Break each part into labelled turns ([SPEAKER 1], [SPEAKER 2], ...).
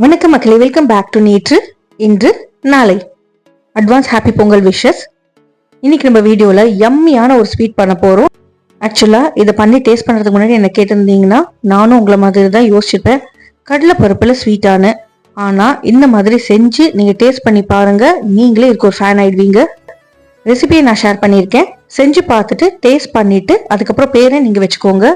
[SPEAKER 1] வணக்கம் மக்களே, welcome back to நேற்று இன்று நாளை. Advance happy Pongal wishes. இன்னைக்கு நம்ம வீடியோல யம்மியான ஒரு ஸ்வீட் பண்ண போறோம். ஆக்சுவலா இதை பண்ணி டேஸ்ட் பண்றதுக்கு முன்னாடி என்ன கேட்டிருந்தீங்கன்னா நானும் உங்களை மாதிரி தான் யோசிச்சுப்பேன், கடலை பருப்புல ஸ்வீட்டானு. ஆனா இந்த மாதிரி செஞ்சு நீங்க டேஸ்ட் பண்ணி பாருங்க, நீங்களே இதுக்கு ஒரு ஃபேன் ஆயிடுவீங்க. ரெசிபியை நான் ஷேர் பண்ணியிருக்கேன், செஞ்சு பார்த்துட்டு டேஸ்ட் பண்ணிட்டு அதுக்கப்புறம் பேரை நீங்க வச்சுக்கோங்க.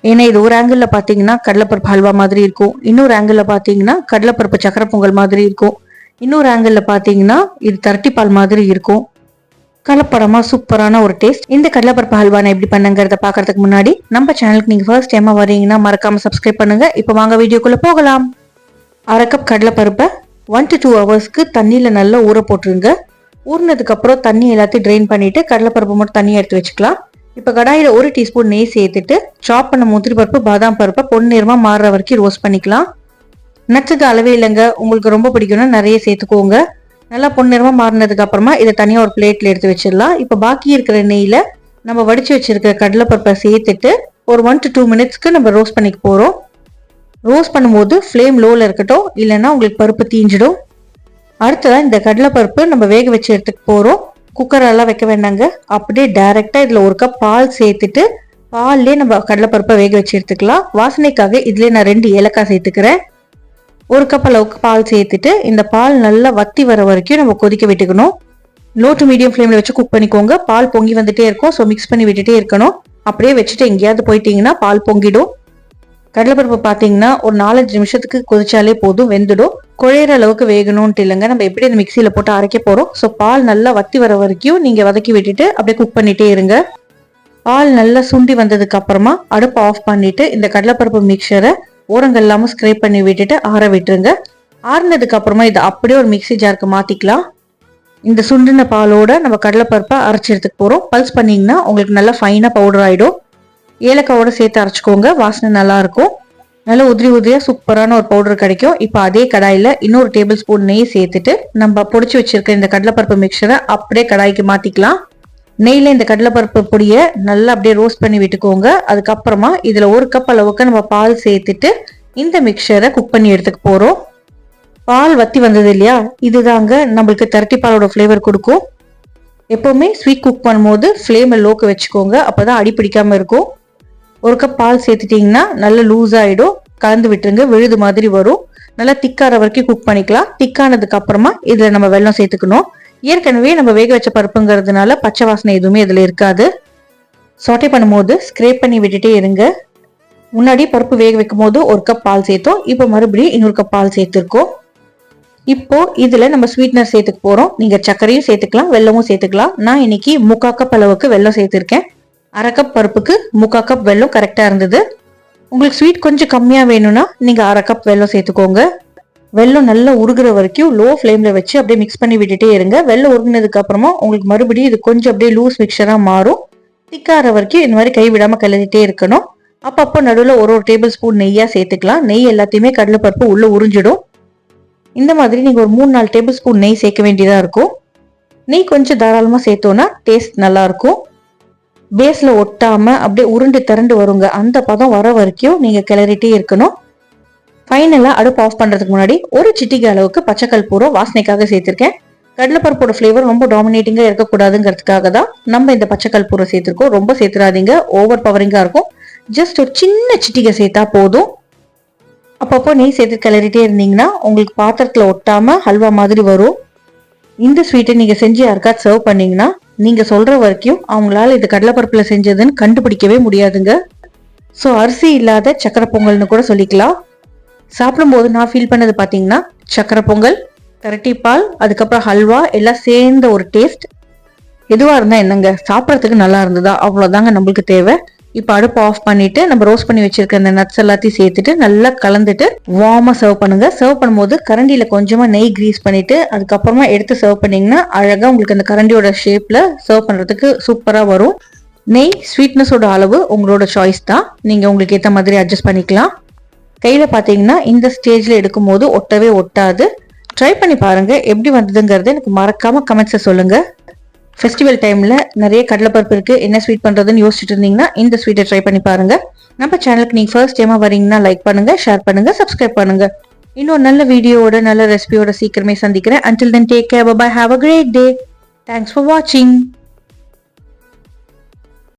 [SPEAKER 1] ஏன்னா இது ஒரு ஆங்கிள் பாத்தீங்கன்னா கடலைப்பருப்பு ஹல்வா மாதிரி இருக்கும், இன்னொரு ஆங்கிள் பாத்தீங்கன்னா கடலைப்பருப்பு சக்கரை பொங்கல் மாதிரி இருக்கும், இன்னொரு ஆங்கிள் பாத்தீங்கன்னா இது தரட்டிப்பால் மாதிரி இருக்கும். கலப்படமா சூப்பரான ஒரு டேஸ்ட். இந்த கடலைப்பருப்பு ஹல்வா நான் எப்படி பண்ணுங்கிறத பாக்குறதுக்கு முன்னாடி நம்ம சேனலுக்கு நீங்க ஃபர்ஸ்ட் டைமா வரீங்கன்னா மறக்காம சப்ஸ்கிரைப் பண்ணுங்க. இப்போ வாங்க வீடியோக்குள்ள போகலாம். அரை கப் கடலைப்பருப்பை 1 to 2 ஹவர்ஸ்க்கு தண்ணியில நல்லா ஊற போட்டுருங்க. ஊறினதுக்கு அப்புறம் தண்ணி எல்லாத்தையும் ட்ரெயின் பண்ணிட்டு கடலைப்பருப்பு மட்டும் தண்ணி எடுத்து வச்சுக்கலாம். இப்போ கடாயில 1 டீஸ்பூன் நெய் சேர்த்துட்டு சாப் பண்ண முந்திரி பருப்பு பாதாம் பருப்பை பொன்னிறமா மாறுற வரைக்கும் ரோஸ்ட் பண்ணிக்கலாம். நட்ஸுக்கு அளவே இல்லைங்க, உங்களுக்கு ரொம்ப பிடிக்கும்னா நிறைய சேர்த்துக்கோங்க. நல்லா பொன்னிறமா மாறினதுக்கு அப்புறமா இதை தனியா ஒரு பிளேட்ல எடுத்து வச்சிடலாம். இப்போ பாக்கி இருக்கிற நெய்ல நம்ம வடிச்சு வச்சிருக்கிற கடலைப்பருப்பை சேர்த்துட்டு ஒரு 1 to 2 மினிட்ஸ்க்கு நம்ம ரோஸ்ட் பண்ணிக்க போறோம். ரோஸ்ட் பண்ணும்போது ஃப்ளேம் லோல இருக்கட்டும், இல்லைன்னா உங்களுக்கு பருப்பு தீஞ்சிடும். அடுத்ததான் இந்த கடலைப்பருப்பு நம்ம வேக வச்சு எடுத்துக்க போறோம். குக்கர் எல்லாம் வைக்க வேண்டாங்க, அப்படியே டைரக்டா இதுல 1 கப் பால் சேர்த்துட்டு பால்லே நம்ம கடலைப்பருப்பை வேக வச்சு எடுத்துக்கலாம். வாசனைக்காக இதுல நான் 2 ஏலக்காய் சேர்த்துக்கிறேன். 1 கப் அளவுக்கு பால் சேர்த்துட்டு இந்த பால் நல்லா வத்தி வர வரைக்கும் நம்ம கொதிக்க விட்டுக்கணும். லோ டு மீடியம் ஃப்ளேம்ல வச்சு குக் பண்ணிக்கோங்க. பால் பொங்கி வந்துட்டே இருக்கும், ஸோ மிக்ஸ் பண்ணி விட்டுட்டே இருக்கணும். அப்படியே வச்சுட்டு எங்கேயாவது போயிட்டீங்கன்னா பால் பொங்கிடும். கடலைப்பருப்பு பார்த்தீங்கன்னா ஒரு 4-5 நிமிஷத்துக்கு கொதிச்சாலே போதும், வெந்துடும். குழையிற அளவுக்கு வேகணும்ட்டு இல்லைங்க, நம்ம எப்படி அந்த மிக்சியில போட்டு அரைக்க போறோம். ஸோ பால் நல்லா வத்தி வர வரைக்கும் நீங்க வதக்கி விட்டுட்டு அப்படியே குக் பண்ணிட்டே இருங்க. பால் நல்லா சுண்டி வந்ததுக்கு அப்புறமா அடுப்பு ஆஃப் பண்ணிட்டு இந்த கடலைப்பருப்பு மிக்சரை ஓரங்கள் இல்லாம ஸ்க்ரேப் பண்ணி விட்டுட்டு ஆற விட்டுருங்க. ஆறுனதுக்கு அப்புறமா இதை அப்படியே ஒரு மிக்சி ஜாருக்கு மாத்திக்கலாம். இந்த சுண்டின பாலோட நம்ம கடலைப்பருப்பை அரைச்சி எடுத்துக்க போறோம். பல்ஸ் பண்ணீங்கன்னா உங்களுக்கு நல்லா ஃபைனா பவுடர் ஆயிடும். ஏலக்காவோட சேர்த்து அரைச்சிக்கோங்க, வாசனை நல்லா இருக்கும். நல்லா உதிரி உதிரியா சூப்பரான ஒரு பவுடர் கிடைக்கும். இப்போ அதே கடாயில இன்னொரு டேபிள் ஸ்பூன் நெய் சேர்த்துட்டு நம்ம பொடிச்சு வச்சிருக்க இந்த கடலைப்பருப்பு மிக்சரை அப்படியே கடாய்க்கு மாத்திக்கலாம். நெய்ல இந்த கடலைப்பருப்பு பொடியை நல்லா அப்படியே ரோஸ்ட் பண்ணி விட்டுக்கோங்க. அதுக்கப்புறமா இதுல 1 கப் அளவுக்கு நம்ம பால் சேர்த்துட்டு இந்த மிக்சரை குக் பண்ணி எடுத்துக்க போறோம். பால் வத்தி வந்தது இல்லையா, இதுதாங்க நம்மளுக்கு திரட்டி பாலோட ஃபிளேவர் கொடுக்கும். எப்பவுமே ஸ்வீட் குக் பண்ணும்போது ஃப்ளேமை லோக்கு வச்சுக்கோங்க, அப்பதான் அடி பிடிக்காம இருக்கும். 1 கப் பால் சேர்த்துட்டீங்கன்னா நல்லா லூஸ் ஆயிடும். கலந்து விட்டுருங்க, விழுது மாதிரி வரும். நல்லா திக்கார வரைக்கும் குக் பண்ணிக்கலாம். திக்கானதுக்கு அப்புறமா இதுல நம்ம வெல்லம் சேர்த்துக்கணும். ஏற்கனவே நம்ம வேக வச்ச பருப்புங்கிறதுனால பச்சை வாசனை எதுவுமே இதுல இருக்காது. சாட்டே பண்ணும்போது ஸ்க்ரேப் பண்ணி விட்டுட்டே இருங்க. முன்னாடி பருப்பு வேக வைக்கும் போது 1 கப் பால் சேர்த்தோம், இப்போ மறுபடியும் இன்னொரு கப் பால் சேர்த்துருக்கோம். இப்போ இதுல நம்ம ஸ்வீட்னர் சேர்த்துக்க போறோம். நீங்க சர்க்கரையும் சேர்த்துக்கலாம், வெல்லமும் சேர்த்துக்கலாம். நான் இன்னைக்கு 3/4 கப் அளவுக்கு வெல்லம் சேர்த்திருக்கேன். அரை கப் பருப்புக்கு 3/4 கப் வெல்லம் கரெக்டா இருந்தது. உங்களுக்கு ஸ்வீட் கொஞ்சம் கம்மியா வேணும்னா நீங்க அரை கப் வெல்லம் சேர்த்துக்கோங்க. வெல்லம் நல்லா உருகுற வரைக்கும் லோ ஃப்ளேம்ல வச்சு அப்படியே மிக்ஸ் பண்ணி விட்டுட்டே இருங்க. வெல்லம் உருகினதுக்கு அப்புறமா உங்களுக்கு மறுபடியும் இது கொஞ்சம் அப்படியே லூஸ் மிக்சரா மாறும். திக்கார வரைக்கும் இந்த மாதிரி கை விடாம கிளறிட்டே இருக்கணும். அப்பப்போ நடுவில் ஒரு டேபிள் ஸ்பூன் நெய்யா சேர்த்துக்கலாம். நெய் எல்லாத்தையுமே கடலைப்பருப்பு உள்ள உறிஞ்சிடும். இந்த மாதிரி நீங்க ஒரு 3-4 டேபிள் ஸ்பூன் நெய் சேர்க்க வேண்டியதா இருக்கும். நெய் கொஞ்சம் தாராளமா சேர்த்தோம்னா டேஸ்ட் நல்லா இருக்கும். பேஸ்ல ஒட்டாம அப்படியே உருண்டு திரண்டு வருங்க, அந்த பதம் வர வரைக்கும் நீங்க கிளறிட்டே இருக்கணும். ஃபைனலா அடுப்பு ஆஃப் பண்றதுக்கு முன்னாடி ஒரு சிட்டிகை அளவுக்கு பச்சைக்கல் பூரம் வாசனைக்காக சேர்த்திருக்கேன். கடலைப்பருப்போட ஃபிளேவர் ரொம்ப டாமினேட்டிங்கா இருக்கக்கூடாதுங்கிறதுக்காக தான் நம்ம இந்த பச்சைக்கல் பூரம் சேர்த்திருக்கோம். ரொம்ப சேர்த்துறாதீங்க, ஓவர் பவரிங்கா இருக்கும். ஜஸ்ட் ஒரு சின்ன சிட்டிகை சேர்த்தா போதும். அப்பப்போ நெய் சேர்த்து கிளறிட்டே இருந்தீங்கன்னா உங்களுக்கு பாத்திரத்துல ஒட்டாம ஹல்வா மாதிரி வரும். இந்த ஸ்வீட்டை நீங்க செஞ்சு யாருக்காவது சர்வ் பண்ணீங்கன்னா நீங்க சொல்ற வரைக்கும் அவங்களால இது கடலைப்பருப்புல செஞ்சதுன்னு கண்டுபிடிக்கவே முடியாதுங்க. ஸோ அரிசி இல்லாத சக்கரை பொங்கல்னு கூட சொல்லிக்கலாம். சாப்பிடும்போது நான் ஃபீல் பண்ணது பார்த்தீங்கன்னா சக்கரை பொங்கல், திரட்டிப்பால், அதுக்கப்புறம் ஹல்வா எல்லாம் சேர்ந்த ஒரு டேஸ்ட். எதுவாக இருந்தா என்னங்க, சாப்பிட்றதுக்கு நல்லா இருந்ததா அவ்வளோதாங்க நம்மளுக்கு தேவை. இப்போ அடுப்பு ஆஃப் பண்ணிட்டு நம்ம ரோஸ்ட் பண்ணி வச்சிருக்க அந்த நட்ஸ் எல்லாத்தையும் சேர்த்துட்டு நல்லா கலந்துட்டு வார்மா சர்வ் பண்ணுங்க. சர்வ் பண்ணும்போது கரண்டியில கொஞ்சமா நெய் கிரீஸ் பண்ணிட்டு அதுக்கப்புறமா எடுத்து சர்வ் பண்ணீங்கன்னா அழகா உங்களுக்கு அந்த கரண்டியோட ஷேப்ல சர்வ் பண்றதுக்கு சூப்பரா வரும். நெய் ஸ்வீட்னஸோட அளவு உங்களோட சாய்ஸ் தான், நீங்க உங்களுக்கு ஏற்ற மாதிரி அட்ஜஸ்ட் பண்ணிக்கலாம். கையில பாத்தீங்கன்னா இந்த ஸ்டேஜ்ல எடுக்கும் போது ஒட்டவே ஒட்டாது. ட்ரை பண்ணி பாருங்க, எப்படி வந்ததுங்கிறது எனக்கு மறக்காம கமெண்ட்ஸை சொல்லுங்க. ஃபெஸ்டிவல் டைம்ல நிறைய கடலைப்பருப்பு இருக்கு, என்ன ஸ்வீட் பண்றதுன்னு யோசிச்சுட்டு இருந்தீங்கன்னா இந்த ஸ்வீட்டை ட்ரை பண்ணி பாருங்க. நம்ம சேனலுக்கு நீங்க ஃபர்ஸ்ட் டைமா வரீங்கன்னா லைக் பண்ணுங்க, ஷேர் பண்ணுங்க, சப்ஸ்கிரைப் பண்ணுங்க. இன்னொரு நல்ல வீடியோவோட நல்ல ரெசிபியோட சீக்கிரமே சந்திக்கிறேன். until then take care, bye bye, have a great day. Thanks for watching.